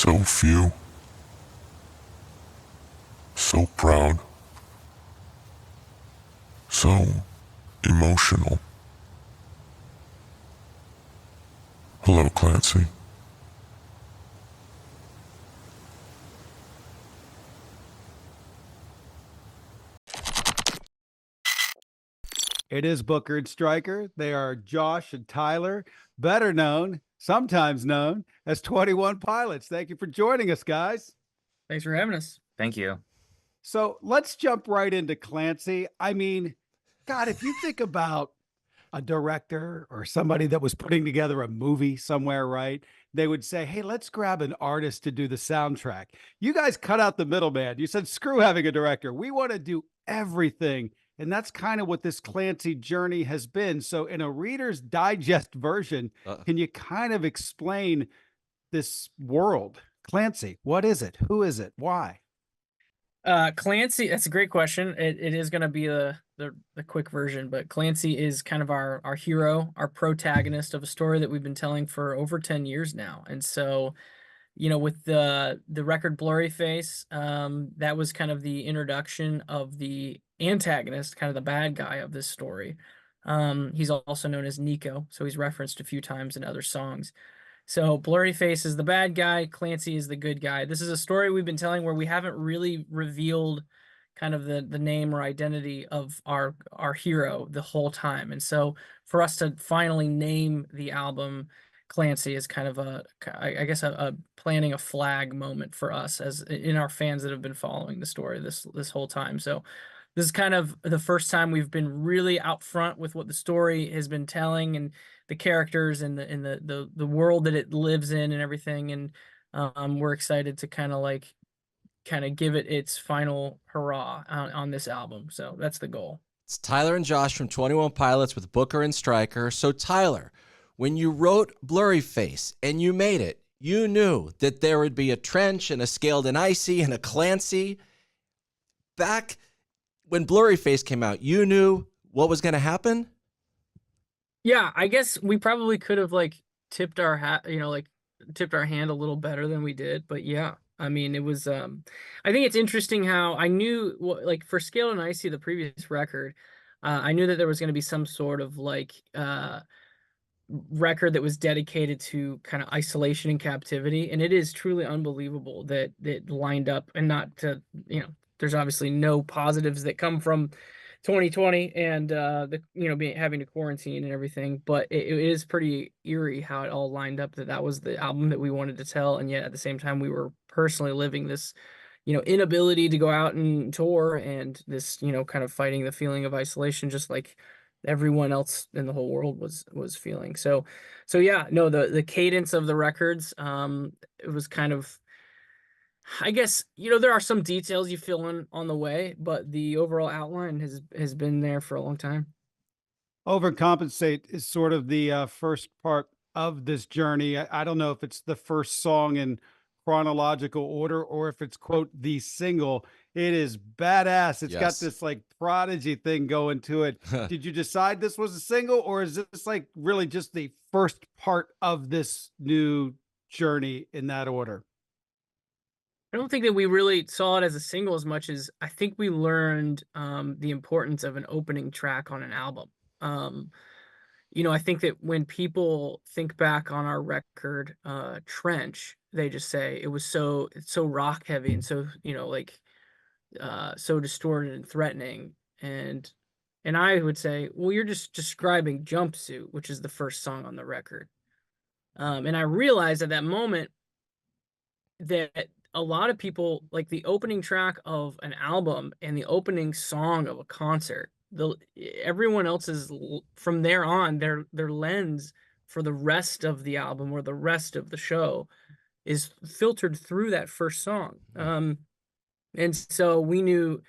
So few, so proud, so emotional. Hello, Clancy. It is Booker and Stryker. They are Josh and Tyler, better known, sometimes known as 21 Pilots. Thank you for joining us, guys. Thanks for having us. Thank you. So let's jump right into Clancy. I mean, God, if you think about a director or somebody that was putting together a movie somewhere, right? They would say, hey, let's grab an artist to do the soundtrack. You guys cut out the middleman. You said, screw having a director. We want to do everything. And that's kind of what this Clancy journey has been. So in a Reader's Digest version, can you kind of explain this world? Clancy, what is it? Who is it? Why? Clancy, that's a great question. It is going to be the quick version, but Clancy is kind of our hero, our protagonist of a story that we've been telling for over 10 years now. And so, you know, with the record Blurry Face, that was kind of the introduction of the antagonist, kind of the bad guy of this story. He's also known as Nico, so he's referenced a few times in other songs. So Blurry Face is the bad guy, Clancy is the good guy. This is a story we've been telling where we haven't really revealed kind of the name or identity of our hero the whole time. And so for us to finally name the album Clancy is kind of I guess a planting a flag moment for us as in our fans that have been following the story this whole time. So this is kind of the first time we've been really out front with what the story has been telling and the characters and the world that it lives in and everything. And we're excited to kind of give it its final hurrah on this album. So that's the goal. It's Tyler and Josh from 21 Pilots with Booker and Stryker. So Tyler, when you wrote Blurry Face and you made it, you knew that there would be a Trench and a Scaled and Icy and a Clancy. Back when Blurry Face came out, you knew what was going to happen? Yeah, I guess we probably could have tipped our hat, tipped our hand a little better than we did. But yeah, I mean, it was, I think it's interesting how I knew for Scaled and Icy, the previous record, I knew that there was going to be some sort of record that was dedicated to kind of isolation and captivity. And it is truly unbelievable that it lined up, and not to, there's obviously no positives that come from 2020 and having to quarantine and everything, but it is pretty eerie how it all lined up that was the album that we wanted to tell, and yet at the same time we were personally living this inability to go out and tour, and this kind of fighting the feeling of isolation just like everyone else in the whole world was feeling. So yeah, no, the cadence of the records, it was kind of, I guess, there are some details you fill in on the way, but the overall outline has been there for a long time. Overcompensate is sort of the first part of this journey. I don't know if it's the first song in chronological order or if it's, quote, the single. It is badass. It's got this Prodigy thing going to it. Did you decide this was a single, or is this really just the first part of this new journey in that order? I don't think that we really saw it as a single as much as I think we learned the importance of an opening track on an album. I think that when people think back on our record, Trench, they just say it was it's so rock heavy and so, so distorted and threatening. And I would say, well, you're just describing Jumpsuit, which is the first song on the record. And I realized at that moment that a lot of people like the opening track of an album and the opening song of a concert. Everyone else's from there on, their lens for the rest of the album or the rest of the show is filtered through that first song. And so we knew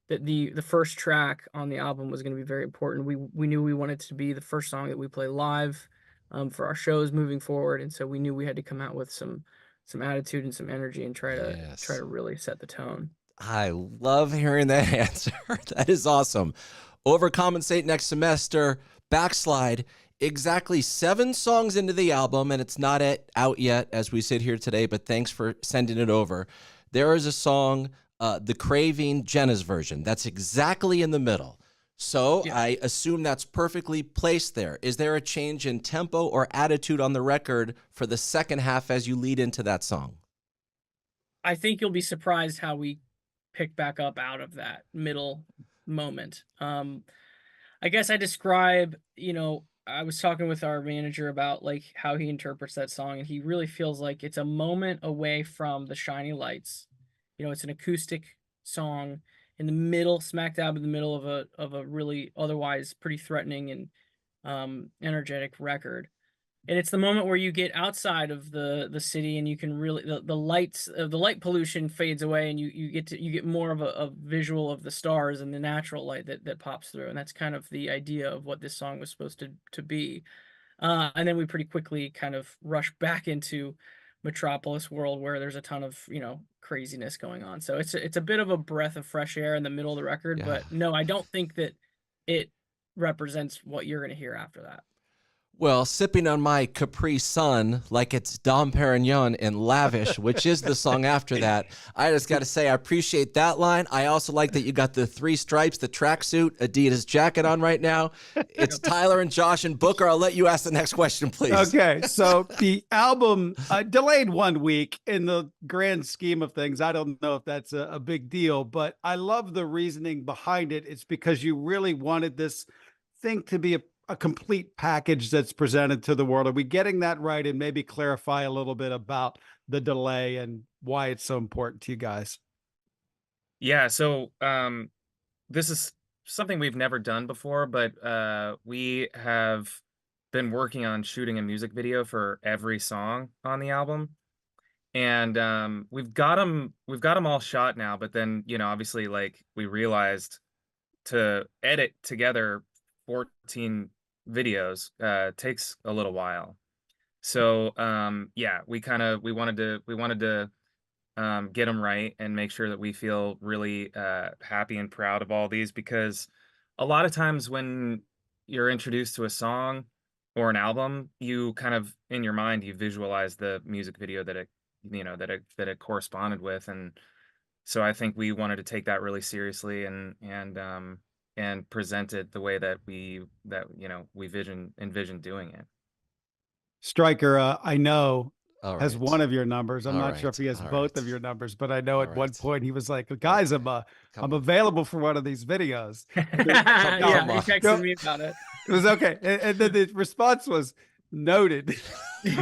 that the first track on the album was going to be very important. We knew we wanted to be the first song that we play live for our shows moving forward, and so we knew we had to come out with some attitude and some energy and try to really set the tone. I love hearing that answer. That is awesome. Overcompensate next semester, Backslide exactly 7 songs into the album, and it's not out yet as we sit here today, but thanks for sending it over. There is a song, The Craving, Jenna's version. That's exactly in the middle. So Yeah. I assume that's perfectly placed there. Is there a change in tempo or attitude on the record for the second half as you lead into that song? I think you'll be surprised how we pick back up out of that middle moment. I guess I describe, I was talking with our manager about like how he interprets that song, and he really feels like it's a moment away from the shiny lights. It's an acoustic song in the middle, smack dab in the middle of a really otherwise pretty threatening and energetic record. And it's the moment where you get outside of the city, and you can really the light pollution fades away, and you get more of a visual of the stars and the natural light that pops through. And that's kind of the idea of what this song was supposed to be. And then we pretty quickly kind of rush back into Metropolis world, where there's a ton of craziness going on. So it's a bit of a breath of fresh air in the middle of the record. Yeah. But no, I don't think that it represents what you're going to hear after that. Well, sipping on my Capri Sun like it's Dom Perignon in Lavish, which is the song after that. I just got to say, I appreciate that line. I also like that you got the 3 stripes, the tracksuit, Adidas jacket on right now. It's Tyler and Josh and Booker. I'll let you ask the next question, please. Okay, so the album delayed 1 week in the grand scheme of things. I don't know if that's a big deal, but I love the reasoning behind it. It's because you really wanted this thing to be a complete package that's presented to the world. Are we getting that right? And maybe clarify a little bit about the delay and why it's so important to you guys. Yeah, so this is something we've never done before, but we have been working on shooting a music video for every song on the album. And we've got them all shot now, but then, obviously, like, we realized to edit together 14 videos takes a little while. So yeah, we wanted to get them right and make sure that we feel really happy and proud of all these, because a lot of times when you're introduced to a song or an album, you kind of, in your mind, you visualize the music video that it corresponded with. And so I think we wanted to take that really seriously and present it the way that we envision doing it. Stryker, I know, All has right. one of your numbers. I'm All not sure if he has right. both All of right. your numbers, but I know All at one right. point he was like, guys, I'm Come on. available for one of these videos. Yeah, he on. texted No. me about it. It was okay. And then the response was noted. This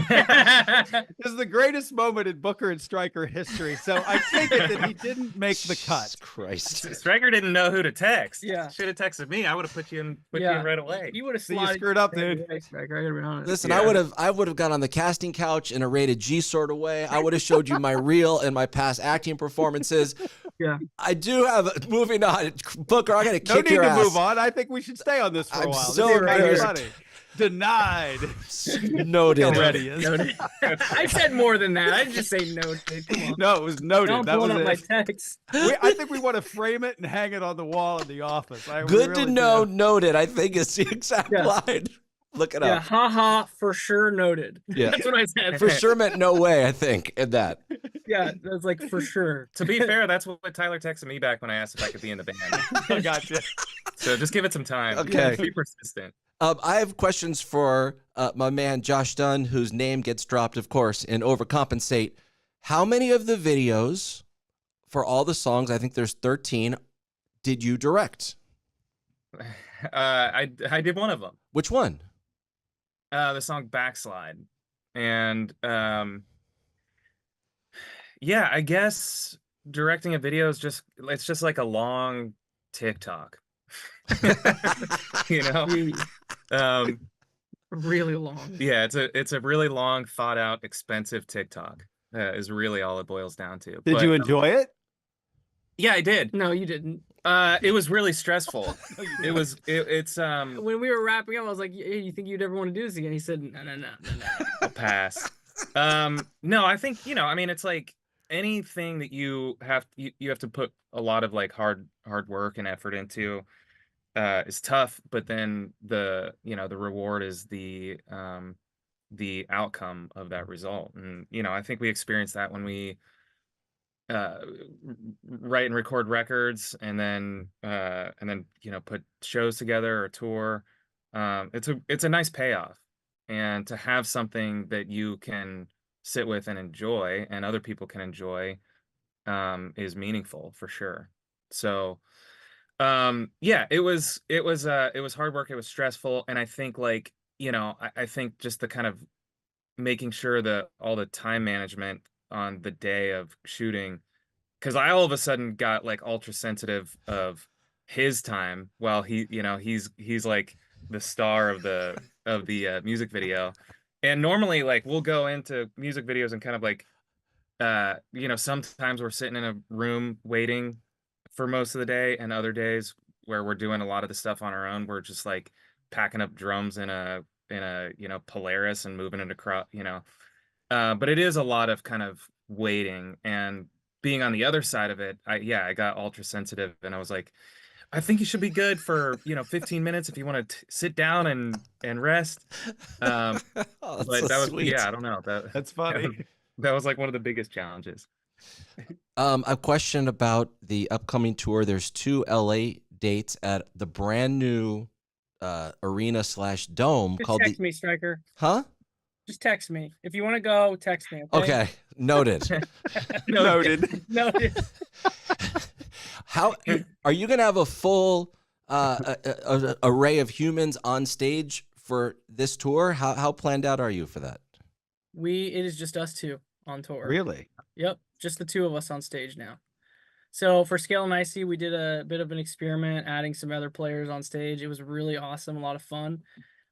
is the greatest moment in Booker and Stryker history. So I take it that he didn't make the cut. Jesus Christ. Stryker didn't know who to text. Yeah. Should have texted me. I would have put you in right away. You would have So you slotted screwed up, dude. Stryker, I gotta be honest. Listen, Yeah. I would have gone on the casting couch in a rated G sort of way. I would have showed you my reel and my past acting performances. Yeah. I do have moving on. Booker, I got to kick No need your to ass. move on. I think we should stay on this for a I'm while. so This is kind of hurt. funny. Denied. Noted. Already is. Noted. I said more than that. I didn't just say noted. Come on. No, it was noted. Now I'm That was pulling up my it. text. I think we want to frame it and hang it on the wall in the office. We Good really to know. do. Noted. I think it's the exact Yeah. line. Look it Yeah, up. haha, for sure noted. Yeah. That's what I said. For sure meant no way, I think, in that. Yeah, that's like for sure. To be fair, that's what Tyler texted me back when I asked if I could be in the band. I gotcha. So just give it some time. Okay. Be persistent. I have questions for my man Josh Dunn, whose name gets dropped, of course, in Overcompensate. How many of the videos for all the songs, I think there's 13, did you direct? I did one of them. Which one? The song Backslide. And yeah, I guess directing a video is it's just like a long TikTok. Really long. Yeah, it's a really long, thought out, expensive TikTok. Is really all it boils down to. Did you enjoy it? Yeah, I did. No, you didn't. It was really stressful. It's When we were wrapping up, I was like, "Hey, you think you'd ever want to do this again?" He said, "No." I'll pass. No, I think, I mean, it's like anything that you have to put a lot of like hard work and effort into. is tough, but then the reward is the outcome of that result. And I think we experience that when we write and record records, and then put shows together or tour. It's a nice payoff, and to have something that you can sit with and enjoy, and other people can enjoy, is meaningful for sure. So yeah, it was hard work, it was stressful, and I think I think just the kind of making sure that all the time management on the day of shooting, because I all of a sudden got like ultra sensitive of his time, while he's like the star of the music video. And normally, like, we'll go into music videos and kind of like sometimes we're sitting in a room waiting for most of the day, and other days where we're doing a lot of the stuff on our own, we're just like packing up drums in a Polaris and moving it across. But it is a lot of kind of waiting, and being on the other side of it, I got ultra sensitive, and I was like, I think you should be good for 15 minutes if you want to sit down and rest. Oh, that's But so that was sweet. I don't know, That's funny. that was like one of the biggest challenges. A question about the upcoming tour. There's 2 LA dates at the brand new arena/dome Just called text the me, Stryker. Huh? Just text me. If you want to go, text me. Okay. Okay, noted. Noted. Noted. How are you gonna have a full array of humans on stage for this tour? How planned out are you for that? It is just us 2 on tour. Really? Yep, just the 2 of us on stage now. So for Scale and Icy, we did a bit of an experiment, adding some other players on stage. It was really awesome, a lot of fun.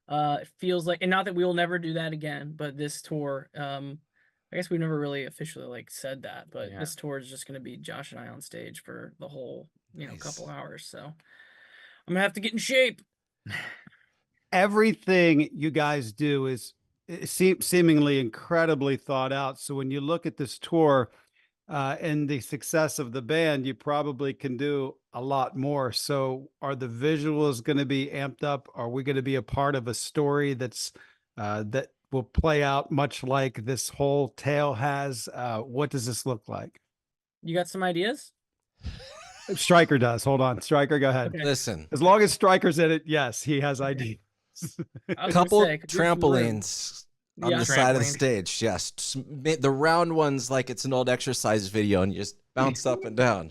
It feels like, and not that we will never do that again, but this tour, I guess we've never really officially like said that, but Yeah. this tour is just going to be Josh and I on stage for the whole, Nice. couple hours. So I'm gonna have to get in shape. Everything you guys do is seemingly incredibly thought out. So when you look at this tour and the success of the band, you probably can do a lot more. So are the visuals going to be amped up? Are we going to be a part of a story that will play out much like this whole tale has? What does this look like? You got some ideas? Stryker does. Hold on. Stryker, go ahead. Okay. Listen, As long as Stryker's in it, yes, he has ideas. I was gonna couple say, 'cause we have some room. trampolines on Yeah. the side of the Trampoline. stage. Yes, the round ones like it's an old exercise video, and you just bounce up and down.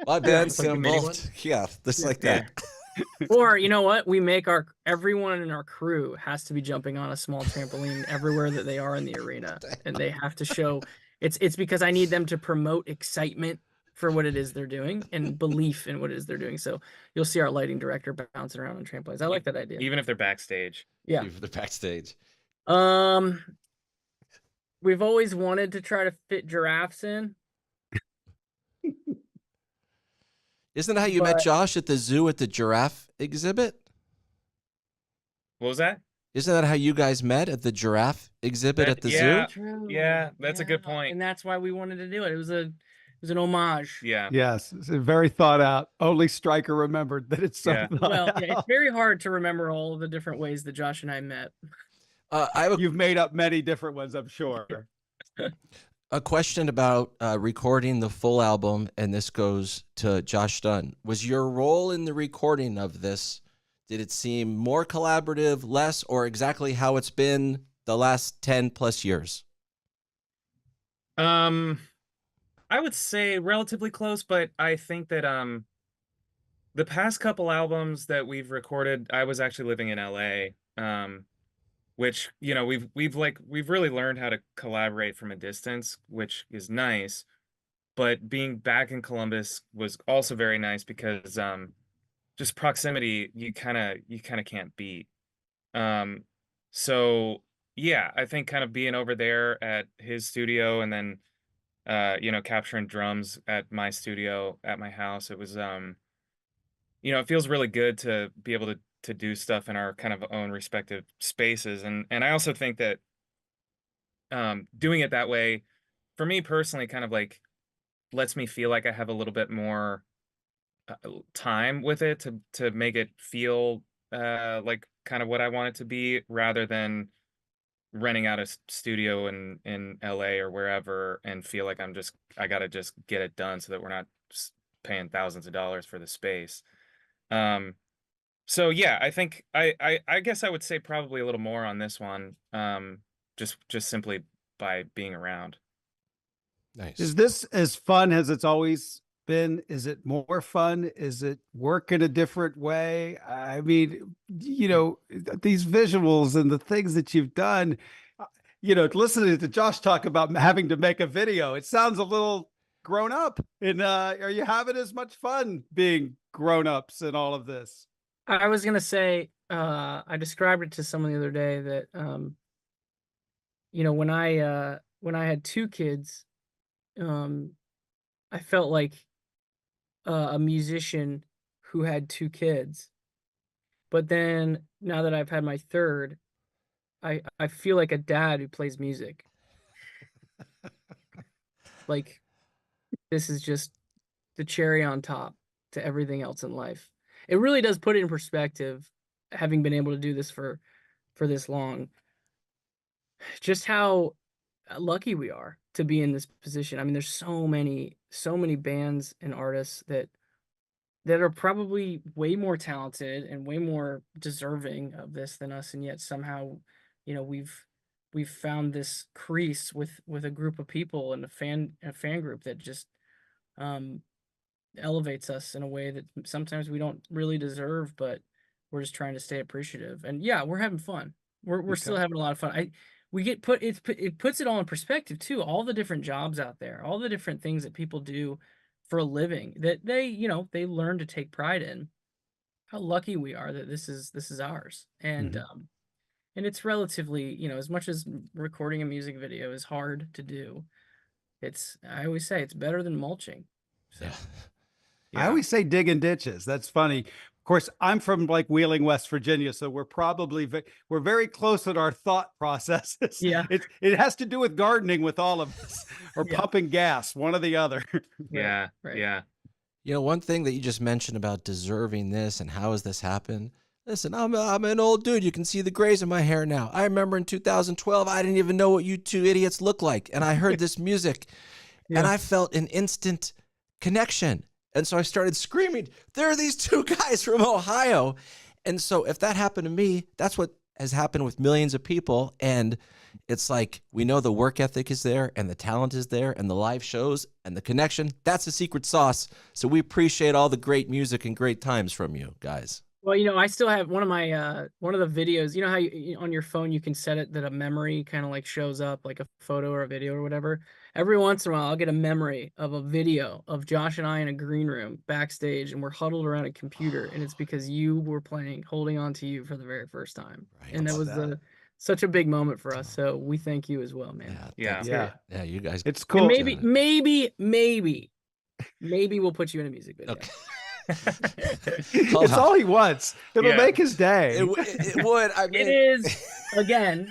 My band It's like the mini symbol. one? Yeah, just like Yeah. that. Or you know what? We make everyone in our crew has to be jumping on a small trampoline everywhere that they are in the arena, and they have to show. It's because I need them to promote excitement for what it is they're doing and belief in what it is they're doing. So you'll see our lighting director bouncing around on trampolines. I like that idea. Even if they're backstage. Yeah. For the backstage. We've always wanted to try to fit giraffes in. Isn't that how you met But- Josh at the zoo at the giraffe exhibit? What was that? Isn't that how you guys met at the giraffe exhibit at the yeah. zoo? True. Yeah, that's a good point. And that's why we wanted to do it. It was an homage. Yeah. Yes, it's very thought out. Only Stryker remembered that it's so Yeah. thought Well, out. yeah, it's very hard to remember all of the different ways that Josh and I met. I have a You've made up many different ones, I'm sure. A question about recording the full album, and this goes to Josh Dunn. Was your role in the recording of this, did it seem more collaborative, less, or exactly how it's been the last 10 plus years? I would say relatively close, but I think that the past couple albums that we've recorded, I was actually living in LA. Which, we've really learned how to collaborate from a distance, which is nice. But being back in Columbus was also very nice because just proximity you kind of can't beat. So yeah, I think kind of being over there at his studio, and then capturing drums at my studio at my house, it was it feels really good to be able to do stuff in our kind of own respective spaces. And I also think that doing it that way, for me personally, kind of like lets me feel like I have a little bit more time with it to make it feel like kind of what I want it to be, rather than renting out a studio in LA or wherever and feel like I gotta just get it done so that we're not paying thousands of dollars for the space. So yeah, I think I guess I would say probably a little more on this one, just simply by being around. Nice. Is this as fun as it's always been? Is it more fun? Is it work in a different way? I mean, these visuals and the things that you've done, listening to Josh talk about having to make a video, it sounds a little grown up. And are you having as much fun being grown ups in all of this? I was gonna say, I described it to someone the other day that, when I had 2 kids, I felt like a musician who had 2 kids. But then now that I've had my third, I feel like a dad who plays music. Like, this is just the cherry on top to everything else in life. It really does put it in perspective, having been able to do this for this long, just how lucky we are to be in this position. I mean, there's so many bands and artists that are probably way more talented and way more deserving of this than us, and yet somehow, we've found this crease with a group of people and a fan group that just elevates us in a way that sometimes we don't really deserve, but we're just trying to stay appreciative. And yeah, we're having fun. We're still having a lot of fun. It puts it all in perspective too. All the different jobs out there, all the different things that people do for a living that they learn to take pride in. How lucky we are that this is ours. And and it's relatively, as much as recording a music video is hard to do, I always say it's better than mulching. So I always say digging ditches. That's funny. Of course, I'm from like Wheeling, West Virginia, so we're probably we're very close in our thought processes. Yeah. It has to do with gardening with all of us, or pumping gas, one or the other. Yeah, right. yeah. One thing that you just mentioned about deserving this and how has this happened? Listen, I'm an old dude. You can see the grays in my hair now. I remember in 2012, I didn't even know what you 2 idiots look like, and I heard this music, and I felt an instant connection. And so I started screaming, there are these 2 guys from Ohio. And so if that happened to me, that's what has happened with millions of people. And it's like, we know the work ethic is there and the talent is there and the live shows and the connection. That's the secret sauce. So we appreciate all the great music and great times from you guys. Well, I still have one of my one of the videos. You know how on your phone you can set it that a memory kind of like shows up, like a photo or a video or whatever. Every once in a while, I'll get a memory of a video of Josh and I in a green room backstage, and we're huddled around a computer, and it's because you were playing "Holding On to You" for the very first time, and that was such a big moment for us. So we thank you as well, man. Yeah. You guys. It's cool. And maybe we'll put you in a music video. Okay. It's all he wants. It'll make his day. It would. I mean, It is, again,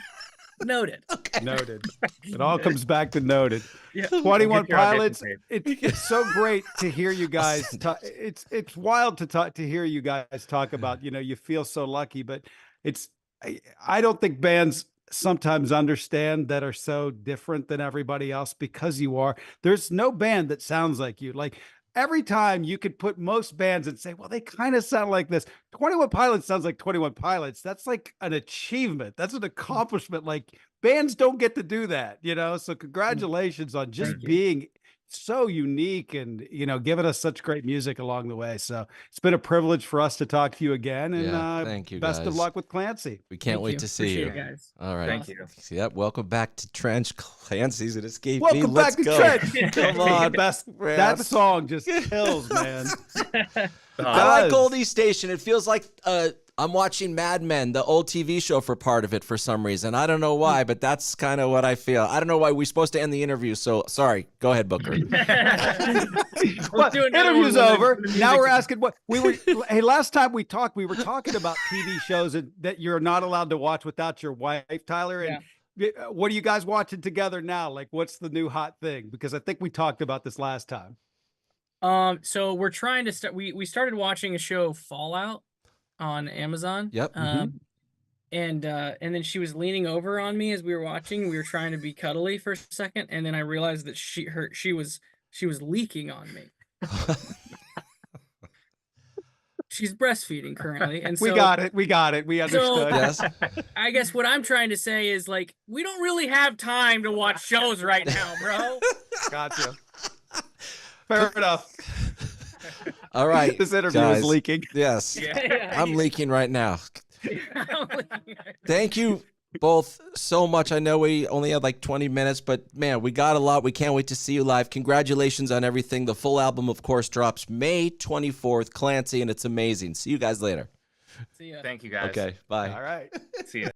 noted. Okay. Noted. It all comes back to noted. Yeah. 21 Pilots. It's so great to hear you guys. It's wild to hear you guys talk about. You feel so lucky, but I don't think bands sometimes understand that are so different than everybody else, because you are. There's no band that sounds like you. Like, every time you could put most bands and say, well, they kind of sound like this. 21 Pilots sounds like 21 Pilots. That's like an achievement. That's an accomplishment. Like, bands don't get to do that, So congratulations on just being so unique and, giving us such great music along the way. So it's been a privilege for us to talk to you again. And thank you, best of guys. luck with Clancy. We can't wait to see you. Appreciate it, guys. All right. Thank you. Yep. Welcome back to Trench. Clancy's an escape. Welcome back to Trench. Come on. That song just kills, man. I like Goldie Station. It feels like I'm watching Mad Men, the old TV show, for part of it for some reason. I don't know why, but that's kind of what I feel. I don't know why we're supposed to end the interview, so sorry. Go ahead, Booker. Well, interview's over. Now we're asking what we were. Hey, last time we talked, we were talking about TV shows that you're not allowed to watch without your wife, Tyler. And what are you guys watching together now? Like, what's the new hot thing? Because I think we talked about this last time. So we're trying to start. We started watching a show, Fallout, on Amazon. Yep. And then she was leaning over on me as we were watching. We were trying to be cuddly for a second, and then I realized that she was leaking on me. She's breastfeeding currently, and so We got it. We understood. Yes. I guess what I'm trying to say is, like, we don't really have time to watch shows right now, bro. Gotcha. Fair enough. All right. This interview guys. is leaking. Yes. Yeah. I'm leaking right now. I'm leaking. Thank you both so much. I know we only had like 20 minutes, but man, we got a lot. We can't wait to see you live. Congratulations on everything. The full album, of course, drops May 24th, Clancy, and it's amazing. See you guys later. See ya. Thank you guys. Okay, bye. All right. See ya.